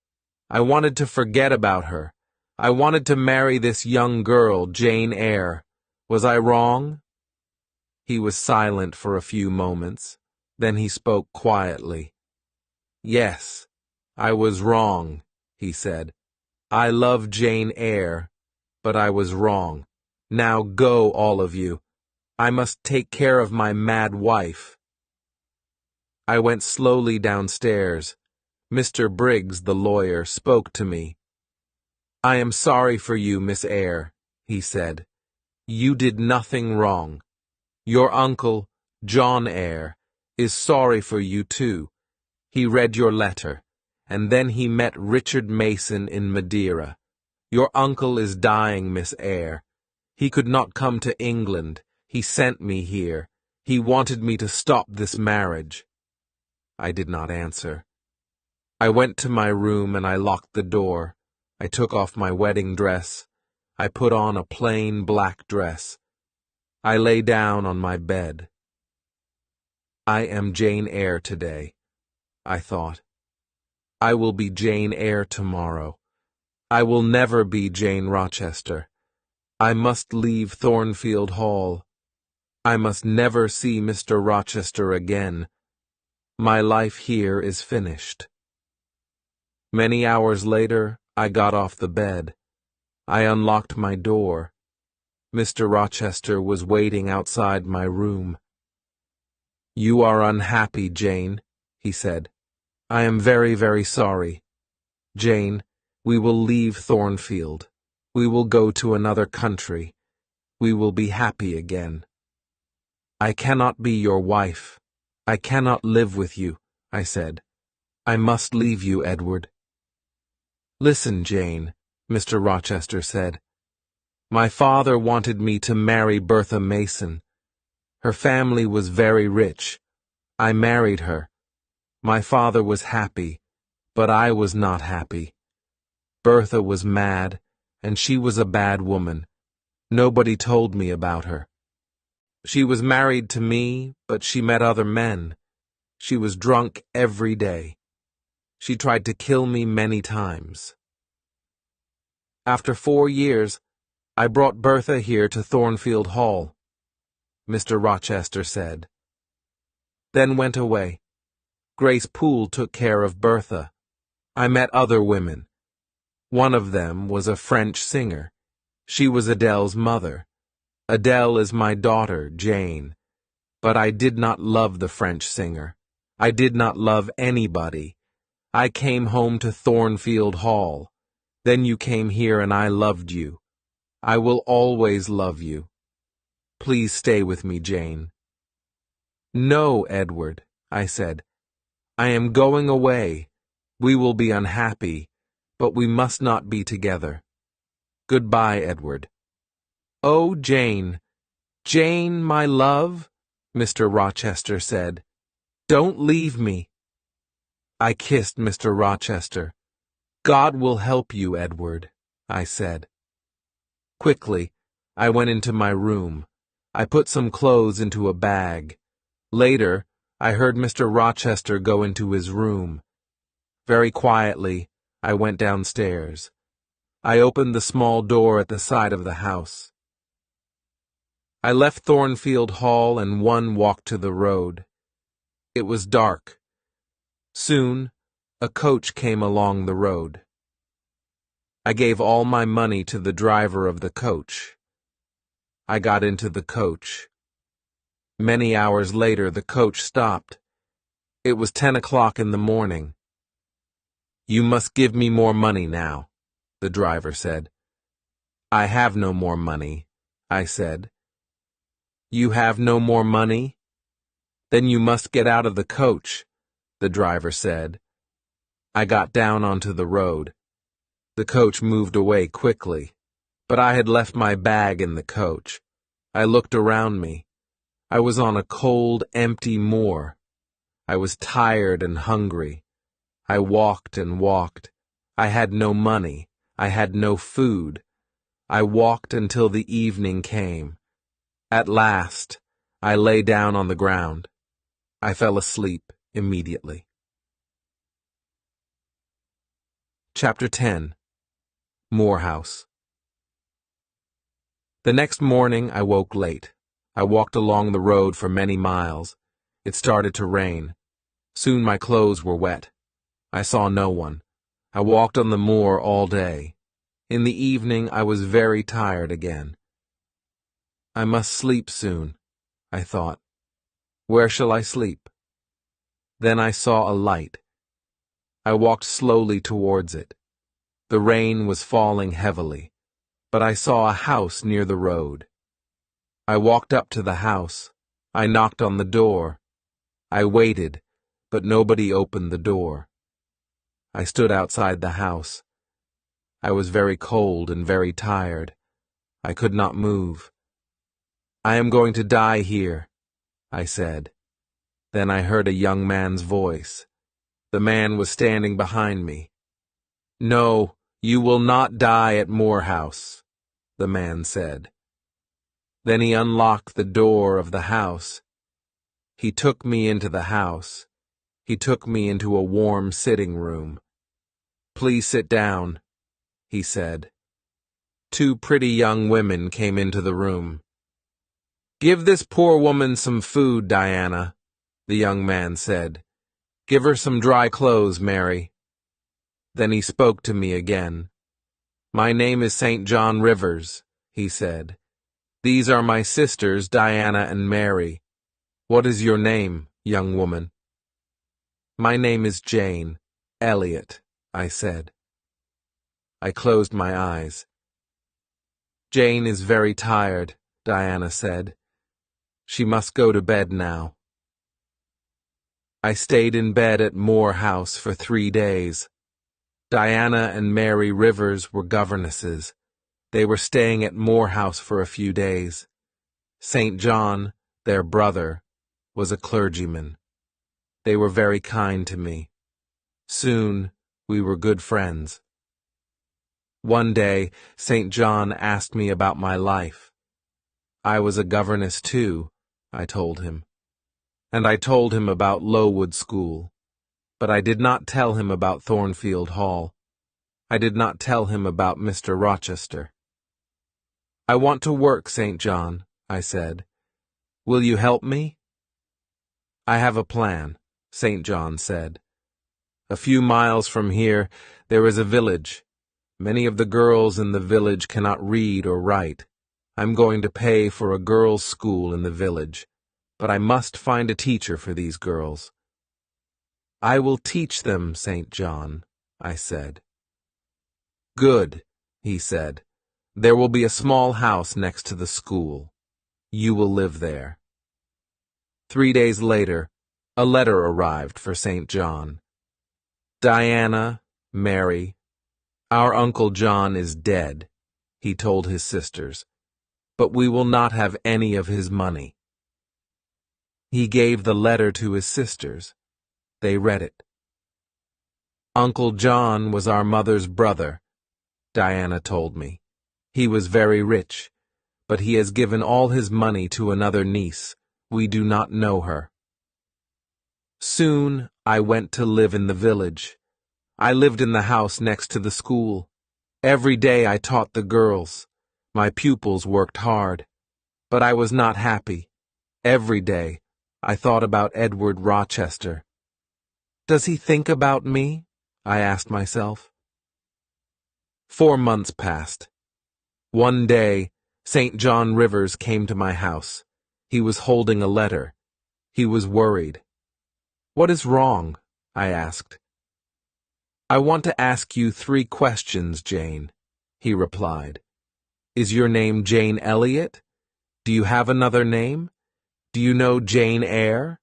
"I wanted to forget about her. I wanted to marry this young girl, Jane Eyre. Was I wrong?" He was silent for a few moments. Then he spoke quietly. "Yes, I was wrong," he said. "I love Jane Eyre. But I was wrong. Now go, all of you. I must take care of my mad wife." I went slowly downstairs. Mr. Briggs, the lawyer, spoke to me. "I am sorry for you, Miss Eyre," he said. "You did nothing wrong. Your uncle, John Eyre, is sorry for you too. He read your letter, and then he met Richard Mason in Madeira. Your uncle is dying, Miss Eyre. He could not come to England. He sent me here. He wanted me to stop this marriage. I did not answer. I went to my room and I locked the door. I took off my wedding dress. I put on a plain black dress. I lay down on my bed. I am Jane Eyre today, I thought. I will be Jane Eyre tomorrow. I will never be Jane Rochester. I must leave Thornfield Hall. I must never see Mr. Rochester again. My life here is finished. Many hours later, I got off the bed. I unlocked my door. Mr. Rochester was waiting outside my room. "You are unhappy, Jane," he said. "I am very, very sorry. Jane, we will leave Thornfield. We will go to another country. We will be happy again." "I cannot be your wife. I cannot live with you," I said. "I must leave you, Edward." "Listen, Jane," Mr. Rochester said. "My father wanted me to marry Bertha Mason. Her family was very rich. I married her. My father was happy, but I was not happy. Bertha was mad, and she was a bad woman. Nobody told me about her. She was married to me, but she met other men. She was drunk every day. She tried to kill me many times. After 4 years, I brought Bertha here to Thornfield Hall," Mr. Rochester said. "Then went away. Grace Poole took care of Bertha. I met other women. One of them was a French singer. She was Adele's mother. Adele is my daughter, Jane. But I did not love the French singer. I did not love anybody. I came home to Thornfield Hall. Then you came here and I loved you. I will always love you. Please stay with me, Jane." "No, Edward," I said. "I am going away. We will be unhappy, but we must not be together. Goodbye, Edward." "Oh, Jane, Jane, my love," Mr. Rochester said. "Don't leave me." I kissed Mr. Rochester. "God will help you, Edward," I said. Quickly, I went into my room. I put some clothes into a bag. Later, I heard Mr. Rochester go into his room. Very quietly, I went downstairs. I opened the small door at the side of the house. I left Thornfield Hall and one walked to the road. It was dark. Soon, a coach came along the road. I gave all my money to the driver of the coach. I got into the coach. Many hours later, the coach stopped. It was 10 o'clock in the morning. "You must give me more money now," the driver said. "I have no more money," I said. "You have no more money? Then you must get out of the coach," the driver said. I got down onto the road. The coach moved away quickly, but I had left my bag in the coach. I looked around me. I was on a cold, empty moor. I was tired and hungry. I walked and walked. I had no money. I had no food. I walked until the evening came. At last, I lay down on the ground. I fell asleep immediately. Chapter 10. Moorhouse. The next morning I woke late. I walked along the road for many miles. It started to rain. Soon my clothes were wet. I saw no one. I walked on the moor all day. In the evening I was very tired again. I must sleep soon, I thought. Where shall I sleep? Then I saw a light. I walked slowly towards it. The rain was falling heavily, but I saw a house near the road. I walked up to the house. I knocked on the door. I waited, but nobody opened the door. I stood outside the house. I was very cold and very tired. I could not move. "I am going to die here," I said. Then I heard a young man's voice. The man was standing behind me. "No, you will not die at Moore House," the man said. Then he unlocked the door of the house. He took me into the house. He took me into a warm sitting room. "Please sit down," he said. Two pretty young women came into the room. "Give this poor woman some food, Diana," the young man said. "Give her some dry clothes, Mary." Then he spoke to me again. "My name is St. John Rivers," he said. "These are my sisters, Diana and Mary. What is your name, young woman?" "My name is Jane Elliot," I said. I closed my eyes. "Jane is very tired," Diana said. "She must go to bed now." I stayed in bed at Moore House for 3 days. Diana and Mary Rivers were governesses. They were staying at Moore House for a few days. St. John, their brother, was a clergyman. They were very kind to me. Soon, we were good friends. One day, St. John asked me about my life. I was a governess too, I told him. And I told him about Lowood School. But I did not tell him about Thornfield Hall. I did not tell him about Mr. Rochester. "I want to work, St. John," I said. "Will you help me?" "I have a plan," St. John said. "A few miles from here, there is a village. Many of the girls in the village cannot read or write. I'm going to pay for a girls' school in the village, but I must find a teacher for these girls." "I will teach them, St. John," I said. "Good," he said. "There will be a small house next to the school. You will live there." 3 days later, a letter arrived for St. John. "Diana, Mary, our Uncle John is dead," he told his sisters, "but we will not have any of his money." He gave the letter to his sisters. They read it. "Uncle John was our mother's brother," Diana told me. "He was very rich, but he has given all his money to another niece. We do not know her." Soon I went to live in the village. I lived in the house next to the school. Every day I taught the girls. My pupils worked hard, but I was not happy. Every day I thought about Edward Rochester. "Does he think about me?" I asked myself. 4 months passed. One day, St. John Rivers came to my house. He was holding a letter. He was worried. "What is wrong?" I asked. "I want to ask you 3 questions, Jane," he replied. "Is your name Jane Elliot? Do you have another name? Do you know Jane Eyre?"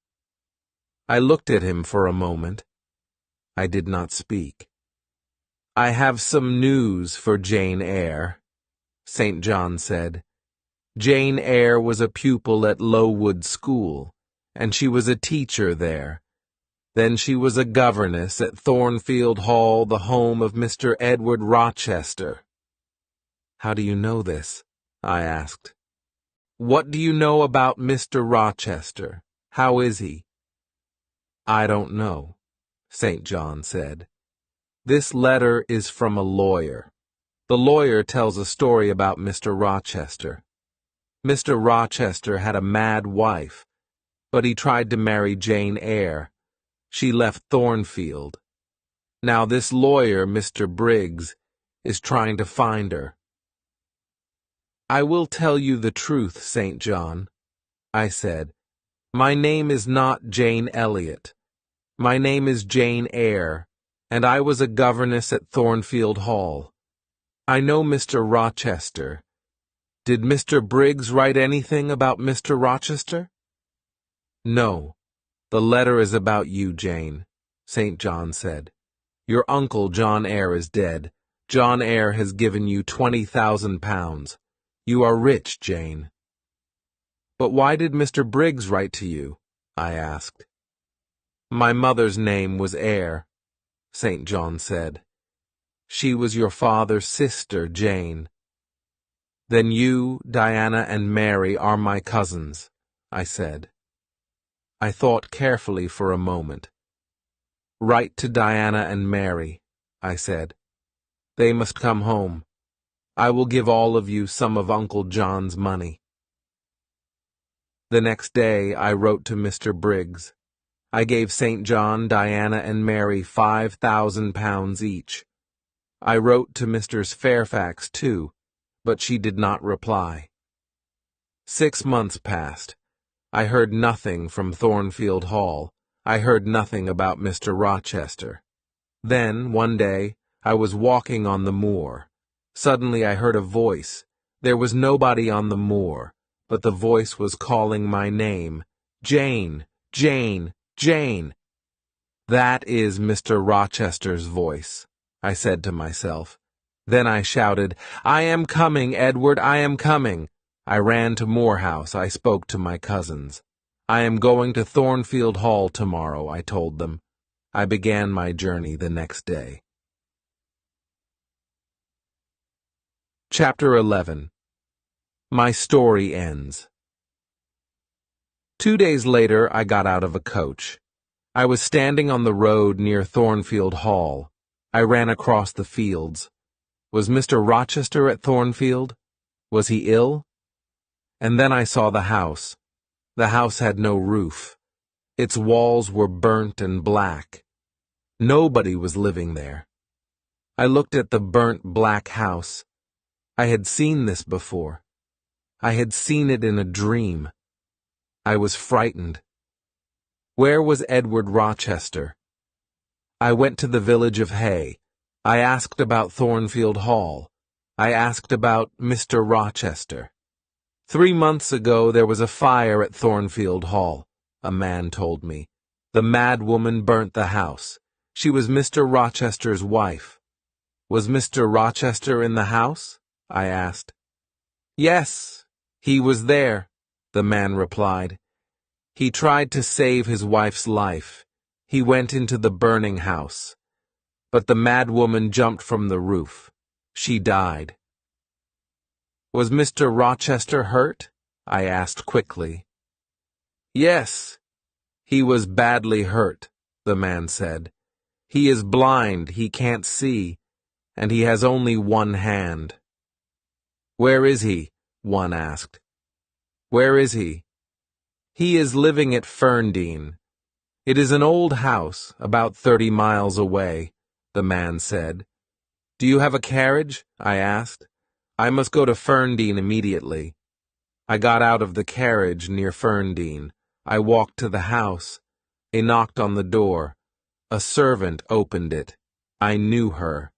I looked at him for a moment. I did not speak. "I have some news for Jane Eyre," St. John said. "Jane Eyre was a pupil at Lowood School, and she was a teacher there. Then she was a governess at Thornfield Hall, the home of Mr. Edward Rochester." "How do you know this?" I asked. "What do you know about Mr. Rochester? How is he?" "I don't know," St. John said. "This letter is from a lawyer. The lawyer tells a story about Mr. Rochester. Mr. Rochester had a mad wife, but he tried to marry Jane Eyre. She left Thornfield. Now this lawyer, Mr. Briggs, is trying to find her." "I will tell you the truth, St. John," I said. "My name is not Jane Elliot. My name is Jane Eyre, and I was a governess at Thornfield Hall. I know Mr. Rochester. Did Mr. Briggs write anything about Mr. Rochester?" No, the letter is about you, Jane, St. John said. Your uncle, John Eyre, is dead. John Eyre has given you £20,000. You are rich, Jane. But why did Mr. Briggs write to you? I asked. My mother's name was Eyre, St. John said. She was your father's sister, Jane. Then you, Diana, and Mary are my cousins, I said. I thought carefully for a moment. Write to Diana and Mary, I said. They must come home. I will give all of you some of Uncle John's money. The next day I wrote to Mr. Briggs. I gave St. John, Diana, and Mary £5,000 each. I wrote to Mrs. Fairfax, too, but she did not reply. 6 months passed. I heard nothing from Thornfield Hall. I heard nothing about Mr. Rochester. Then, one day, I was walking on the moor. Suddenly I heard a voice. There was nobody on the moor, but the voice was calling my name. Jane, Jane, Jane. That is Mr. Rochester's voice, I said to myself. Then I shouted, I am coming, Edward, I am coming. I ran to Moor House. I spoke to my cousins. I am going to Thornfield Hall tomorrow, I told them. I began my journey the next day. Chapter 11. My story ends. 2 days later, I got out of a coach. I was standing on the road near Thornfield Hall. I ran across the fields. Was Mr. Rochester at Thornfield? Was he ill? And then I saw the house. The house had no roof. Its walls were burnt and black. Nobody was living there. I looked at the burnt black house. I had seen this before. I had seen it in a dream. I was frightened. Where was Edward Rochester? I went to the village of Hay. I asked about Thornfield Hall. I asked about Mr. Rochester. 3 months ago there was a fire at Thornfield Hall, a man told me. The mad woman burnt the house. She was Mr. Rochester's wife. Was Mr. Rochester in the house? I asked. Yes, he was there, the man replied. He tried to save his wife's life. He went into the burning house. But the mad woman jumped from the roof. She died. Was Mr. Rochester hurt? I asked quickly. Yes, he was badly hurt, the man said. He is blind, he can't see, and he has only one hand. Where is he? One asked. Where is he? He is living at Ferndean. It is an old house, about 30 miles away, the man said. Do you have a carriage? I asked. I must go to Ferndean immediately. I got out of the carriage near Ferndean. I walked to the house. I knocked on the door. A servant opened it. I knew her.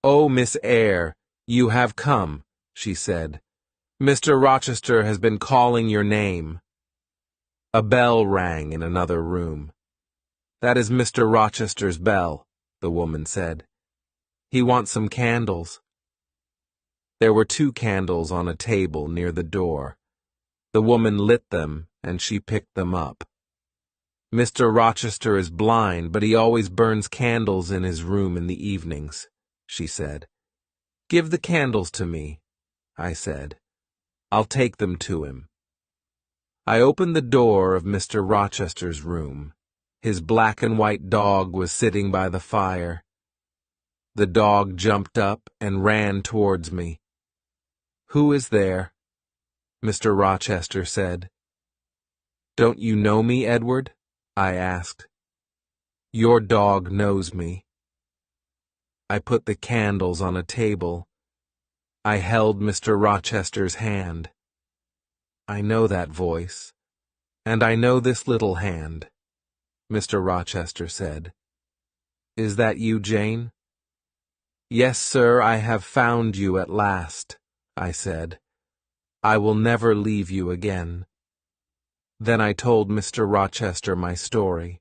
Oh, Miss Eyre, you have come, she said. Mr. Rochester has been calling your name. A bell rang in another room. That is Mr. Rochester's bell, the woman said. He wants some candles. There were 2 candles on a table near the door. The woman lit them, and she picked them up. Mr. Rochester is blind, but he always burns candles in his room in the evenings, she said. Give the candles to me, I said. I'll take them to him. I opened the door of Mr. Rochester's room. His black and white dog was sitting by the fire. The dog jumped up and ran towards me. Who is there? Mr. Rochester said. Don't you know me, Edward? I asked. Your dog knows me. I put the candles on a table. I held Mr. Rochester's hand. I know that voice, and I know this little hand, Mr. Rochester said. Is that you, Jane? Yes, sir, I have found you at last, I said. I will never leave you again. Then I told Mr. Rochester my story.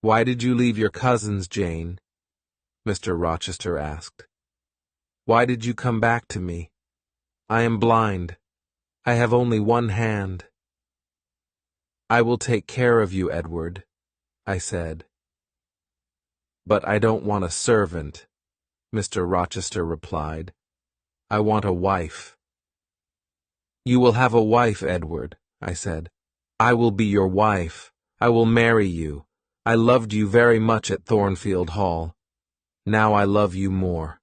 "Why did you leave your cousins, Jane?" Mr. Rochester asked. "Why did you come back to me? I am blind. I have only one hand." "I will take care of you, Edward," I said. "But I don't want a servant," Mr. Rochester replied. "I want a wife." "You will have a wife, Edward," I said. "I will be your wife. I will marry you. I loved you very much at Thornfield Hall. Now I love you more."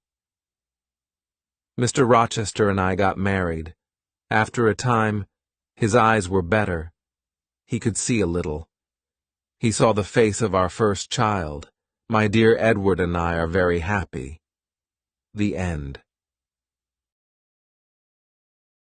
Mr. Rochester and I got married. After a time, his eyes were better. He could see a little. He saw the face of our first child. My dear Edward and I are very happy. The end.